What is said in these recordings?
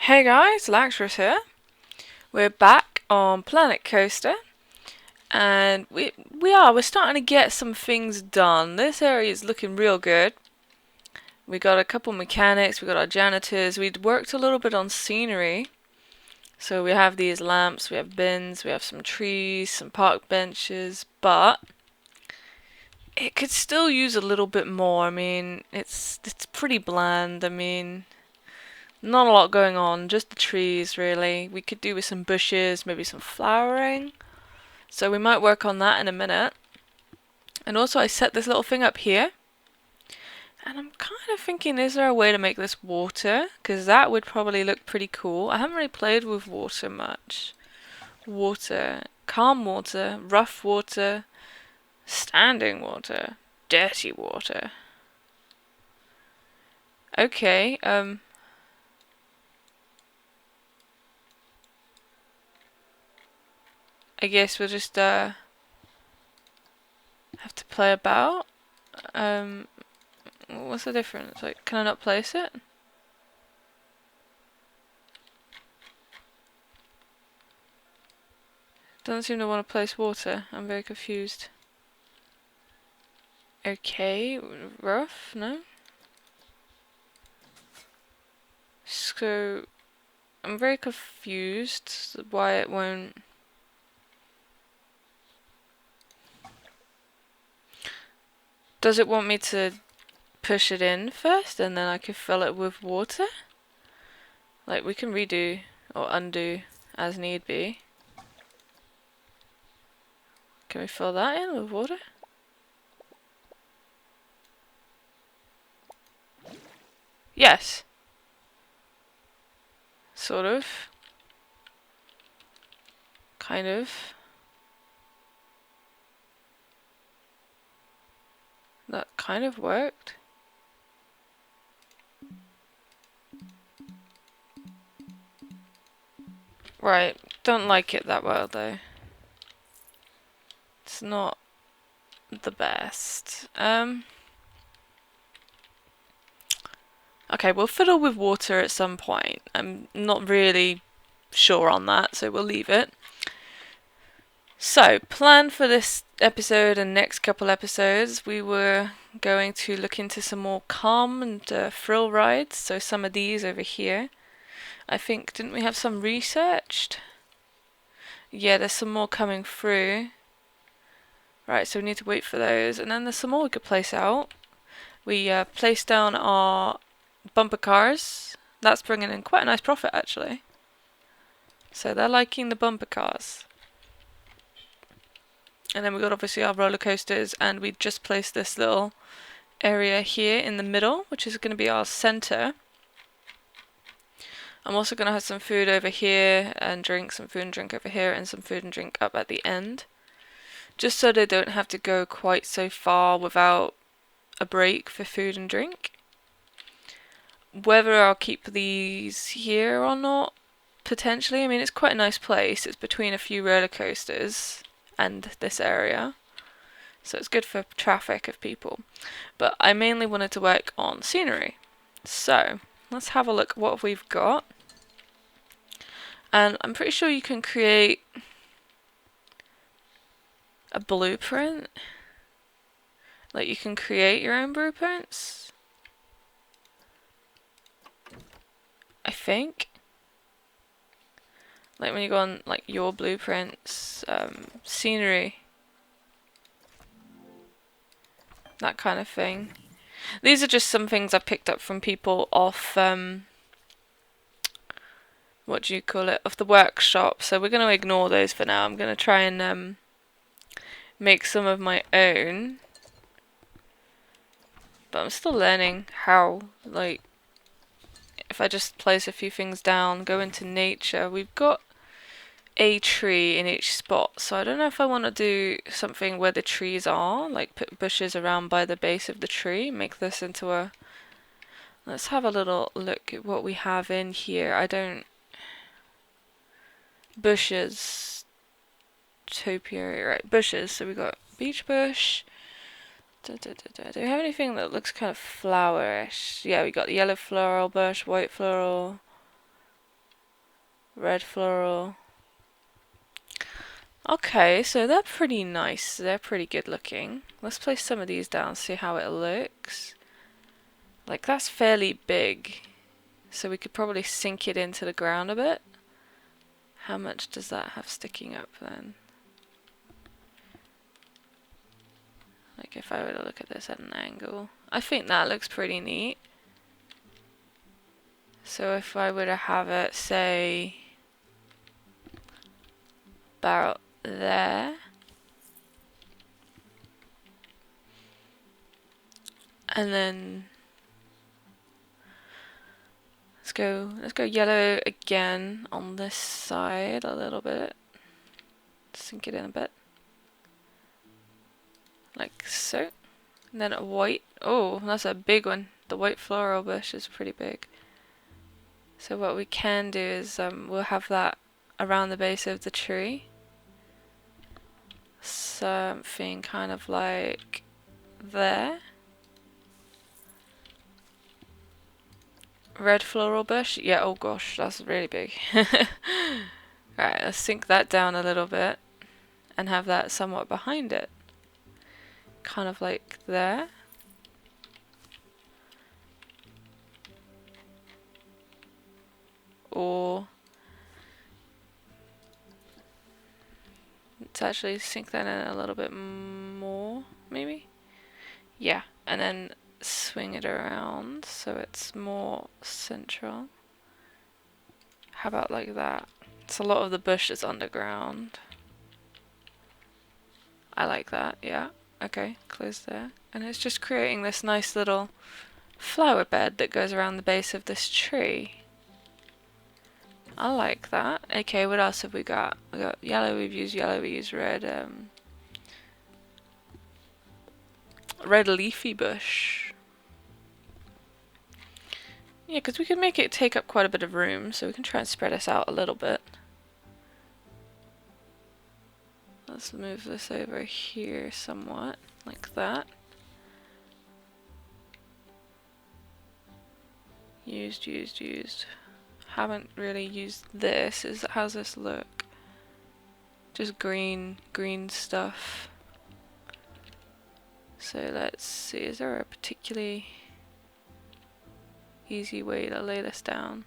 Hey guys, Laxrus here. We're back on Planet Coaster, and we're starting to get some things done. This area is looking real good. We got a couple mechanics, we got our janitors. We'd worked a little bit on scenery. So we have these lamps, we have bins, we have some trees, some park benches, but it could still use a little bit more. I mean, it's pretty bland. I mean, not a lot going on, just the trees really. We could do with some bushes, maybe some flowering. So we might work on that in a minute. And also I set this little thing up here. And I'm kind of thinking, is there a way to make this water? Because that would probably look pretty cool. I haven't really played with water much. Water, calm water, rough water, standing water, dirty water. Okay, I guess we'll just have to play about. What's the difference? Like, can I not place it? Doesn't seem to want to place water. I'm very confused. Okay, rough? No? So, I'm very confused why it won't. Does it want me to push it in first and then I can fill it with water? Like, we can redo or undo as need be. Can we fill that in with water? Yes. Sort of. Kind of. That kind of worked. Right, don't like it that well though. It's not the best. Okay, we'll fiddle with water at some point. I'm not really sure on that, so we'll leave it. So, plan for this episode and next couple episodes, we were going to look into some more calm and thrill rides. So some of these over here. I think, didn't we have some researched? Yeah, there's some more coming through. Right, so we need to wait for those. And then there's some more we could place out. We placed down our bumper cars. That's bringing in quite a nice profit, actually. So they're liking the bumper cars. And then we got obviously our roller coasters, and we just placed this little area here in the middle, which is going to be our center. I'm also going to have some food over here and drink, some food and drink over here, and some food and drink up at the end. Just so they don't have to go quite so far without a break for food and drink. Whether I'll keep these here or not, potentially. I mean, it's quite a nice place. It's between a few roller coasters and this area. So it's good for traffic of people. But I mainly wanted to work on scenery. So, let's have a look at what we've got. And I'm pretty sure you can create a blueprint. Like, you can create your own blueprints. I think. Like when you go on like your blueprints, scenery, that kind of thing. These are just some things I've picked up from people off, what do you call it, off the workshop. So we're going to ignore those for now. I'm going to try and make some of my own. But I'm still learning how, like, if I just place a few things down, go into nature, we've got a tree in each spot, so I don't know if I want to do something where the trees are, like put bushes around by the base of the tree, make this into a... Let's have a little look at what we have in here. I don't... Bushes. Topiary, right, bushes, so we got beach bush. Do we have anything that looks kind of flowerish? Yeah, we got yellow floral bush, white floral, red floral. Okay, so they're pretty nice. They're pretty good looking. Let's place some of these down, see how it looks. Like, that's fairly big. So we could probably sink it into the ground a bit. How much does that have sticking up then? Like, if I were to look at this at an angle. I think that looks pretty neat. So if I were to have it, say, about there. And then let's go yellow again on this side a little bit. Sink it in a bit. Like so. And then a white. Oh, that's a big one. The white floral bush is pretty big. So what we can do is we'll have that around the base of the tree. Something kind of like there. Red floral bush. Yeah, oh gosh, that's really big. Right, let's sink that down a little bit and have that somewhat behind it. Kind of like there. Or let's actually sink that in a little bit more, maybe? Yeah, and then swing it around so it's more central. How about like that? It's a lot of the bush is underground. I like that, yeah. Okay, close there. And it's just creating this nice little flower bed that goes around the base of this tree. I like that. Okay, what else have we got? We got yellow, we've used yellow, we use red. Red leafy bush. Yeah, because we could make it take up quite a bit of room, so we can try and spread this out a little bit. Let's move this over here somewhat, like that. Used. Haven't really used this. How's this look? Just green stuff. So let's see, is there a particularly easy way to lay this down?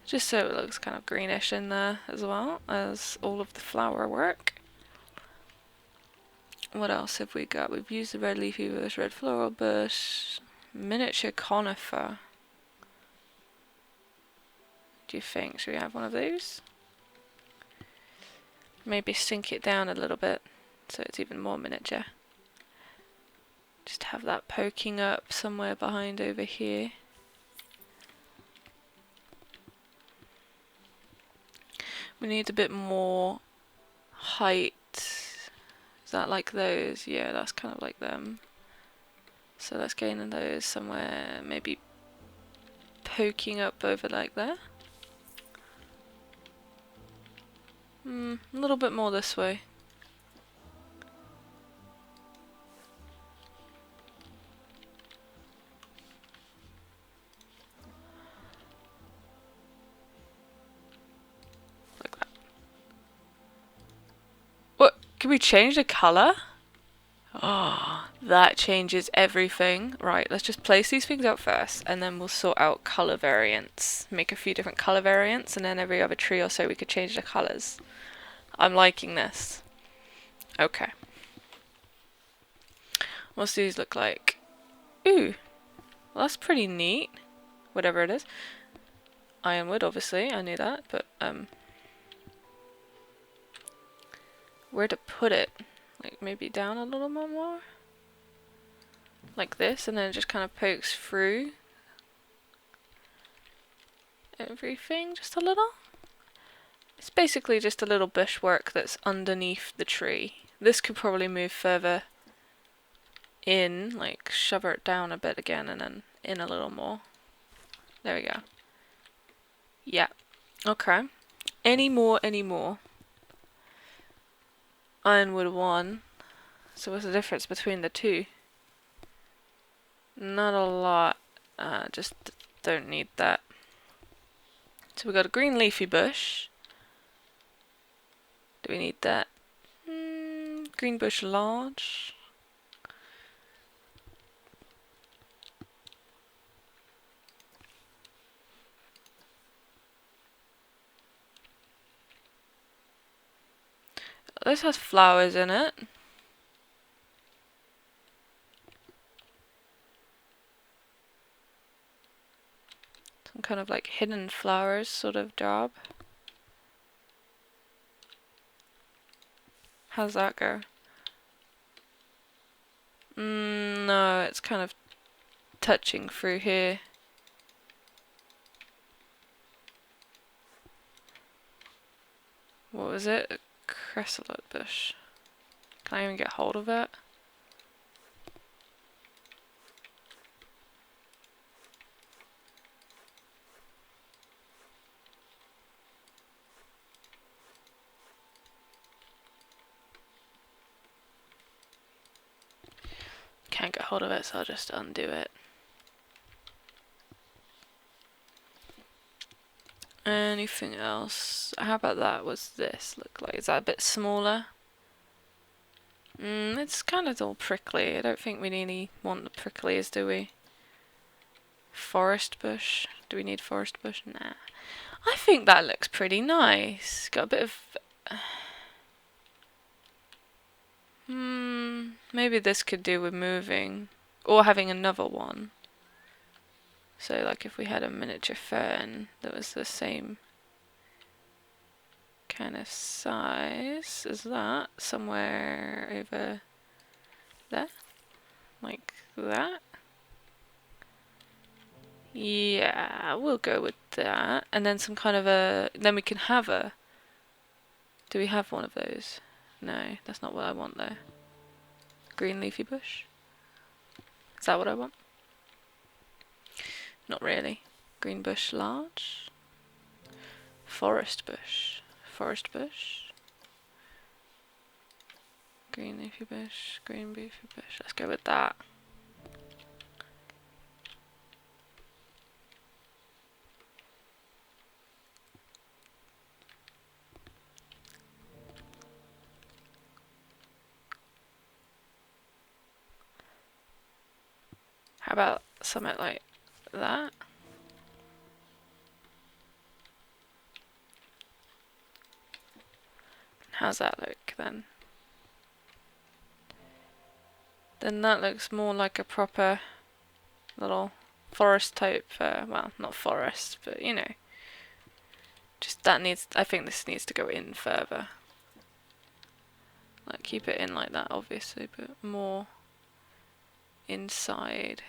Just so it looks kind of greenish in there as well as all of the flower work. What else have we got? We've used the red leafy bush, red floral bush, miniature conifer. Do you think? Should we have one of those? Maybe sink it down a little bit so it's even more miniature. Just have that poking up somewhere behind over here. We need a bit more height. Is that like those? Yeah, that's kind of like them. So let's gain those somewhere, maybe poking up over like there. A little bit more this way. Like that. What? Can we change the colour? Oh, that changes everything. Right, let's just place these things out first, and then we'll sort out colour variants. Make a few different colour variants, and then every other tree or so we could change the colours. I'm liking this. Okay. What's these look like? Ooh, well, that's pretty neat. Whatever it is. Ironwood, obviously, I knew that, but where to put it? Like maybe down a little bit more? Like this, and then it just kind of pokes through everything just a little. It's basically just a little bushwork that's underneath the tree. This could probably move further in, like shove it down a bit again and then in a little more. There we go. Yeah. Okay. Any more? Ironwood 1. So what's the difference between the two? Not a lot. Just don't need that. So we got a green leafy bush. Do we need that? Green bush large. This has flowers in it. Some kind of like hidden flowers sort of job. How's that go? No, it's kind of touching through here. What was it? A chrysolite bush. Can I even get hold of it? Can't get hold of it, so I'll just undo it. Anything else? How about that? What's this look like? Is that a bit smaller? It's kind of all prickly. I don't think we really want the pricklies, do we? Forest bush. Do we need forest bush? Nah. I think that looks pretty nice. Got a bit of... maybe this could do with moving. Or having another one. So like if we had a miniature fern that was the same kind of size as that, somewhere over there, like that. Yeah, we'll go with that. And then some kind of then we can have a, do we have one of those? No, that's not what I want though. Green leafy bush? Is that what I want? Not really. Green bush large. Forest bush. Forest bush. Green leafy bush. Green leafy bush. Let's go with that. How about something like that? How's that look then? Then that looks more like a proper little forest type, well, not forest, but you know. Just that needs, I think this needs to go in further. Like keep it in like that obviously, but more inside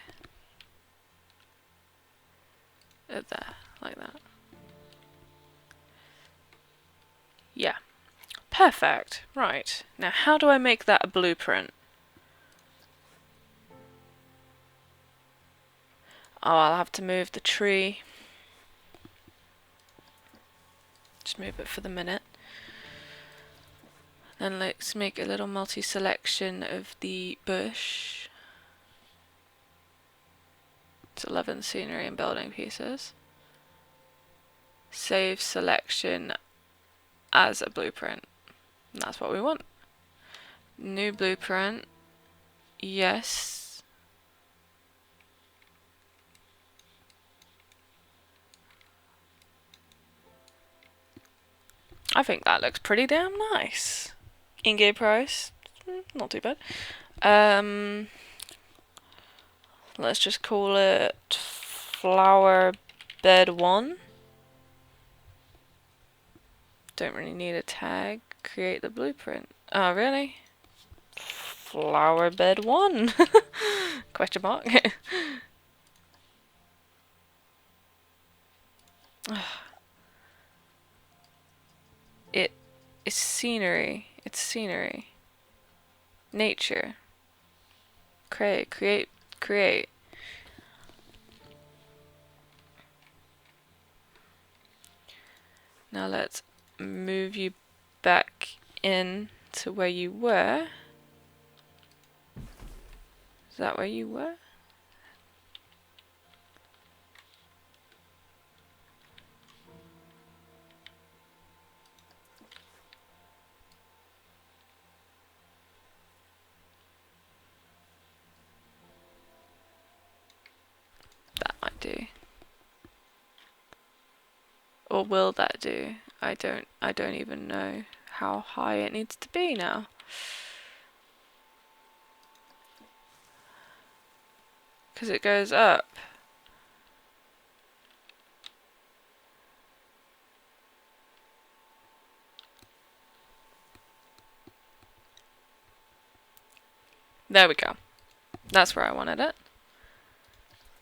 of there, like that. Yeah. Perfect. Right. Now how do I make that a blueprint? Oh, I'll have to move the tree. Just move it for the minute. Then let's make a little multi-selection of the bush. It's 11 scenery and building pieces. Save selection as a blueprint. And that's what we want. New blueprint. Yes. I think that looks pretty damn nice. In-game price, not too bad. Let's just call it flower bed 1. Don't really need a tag. Create the blueprint. Oh, really? Flower bed 1? Question mark. It is scenery. It's scenery. Nature. Create. Now let's move you back in to where you were. Is that where you were? or will that do? I don't even know how high it needs to be now. Because it goes up. There we go. That's where I wanted it.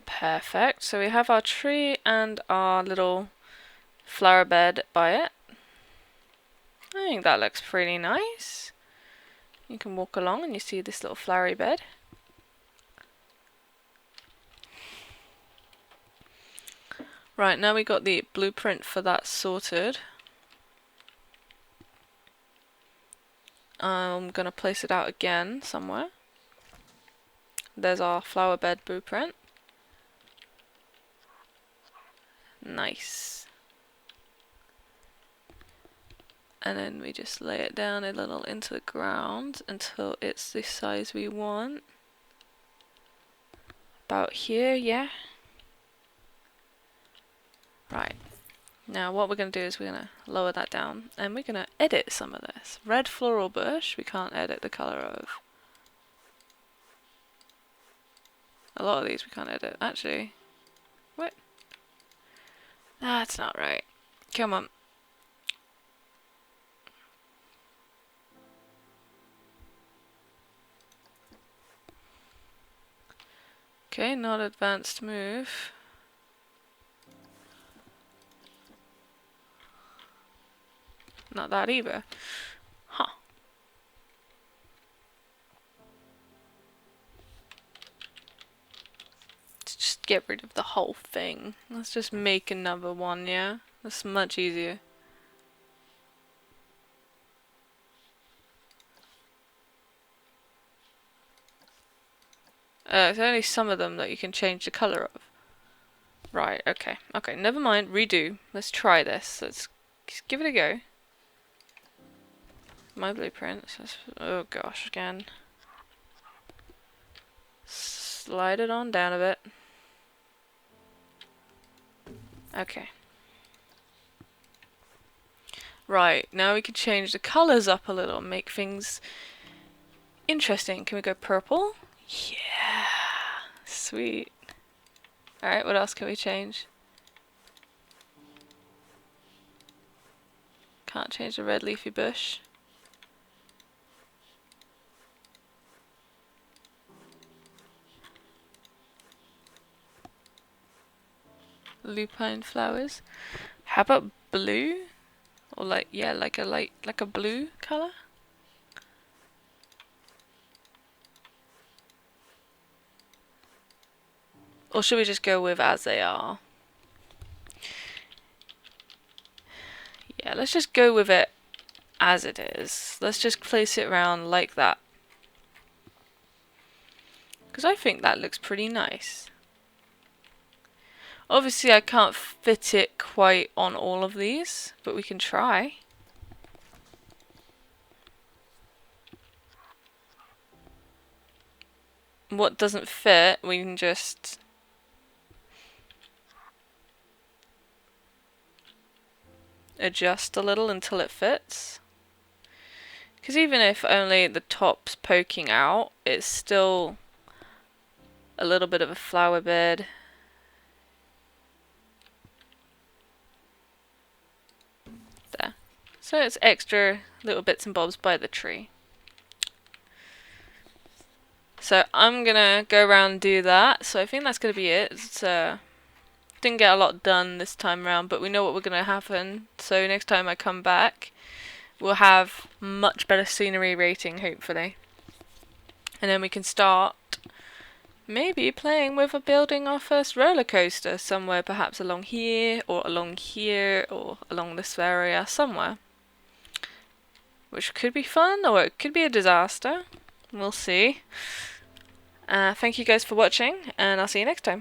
Perfect. So we have our tree and our little flower bed by it. I think that looks pretty nice. You can walk along and you see this little flowery bed. Right, now we got the blueprint for that sorted. I'm gonna place it out again somewhere. There's our flower bed blueprint. Nice. And then we just lay it down a little into the ground until it's the size we want. About here, yeah. Right. Now what we're going to do is we're going to lower that down and we're going to edit some of this. Red floral bush, we can't edit the colour of. A lot of these we can't edit. Actually, what? That's not right. Come on. Okay, not advanced move. Not that either. Huh. Let's just get rid of the whole thing. Let's just make another one, yeah? That's much easier. It's only some of them that you can change the colour of. Right, okay. Okay, never mind. Redo. Let's try this. Let's give it a go. My blueprint. Oh gosh, again. Slide it on down a bit. Okay. Right, now we can change the colours up a little, make things interesting. Can we go purple? Yeah, sweet. Alright, what else can we change? Can't change the red leafy bush. Lupine flowers. How about blue? Or like, yeah, like a blue colour? Or should we just go with as they are? Yeah, let's just go with it as it is. Let's just place it around like that. Because I think that looks pretty nice. Obviously I can't fit it quite on all of these, but we can try. What doesn't fit, we can just adjust a little until it fits. Because even if only the top's poking out, it's still a little bit of a flower bed. There. So it's extra little bits and bobs by the tree. So I'm gonna go around and do that. So I think that's gonna be it. It's, didn't get a lot done this time around, but we know what we're gonna happen. So next time I come back, we'll have much better scenery rating, hopefully. And then we can start maybe playing with building our first roller coaster somewhere, perhaps along here, or along this area somewhere. Which could be fun, or it could be a disaster. We'll see. Thank you guys for watching, and I'll see you next time.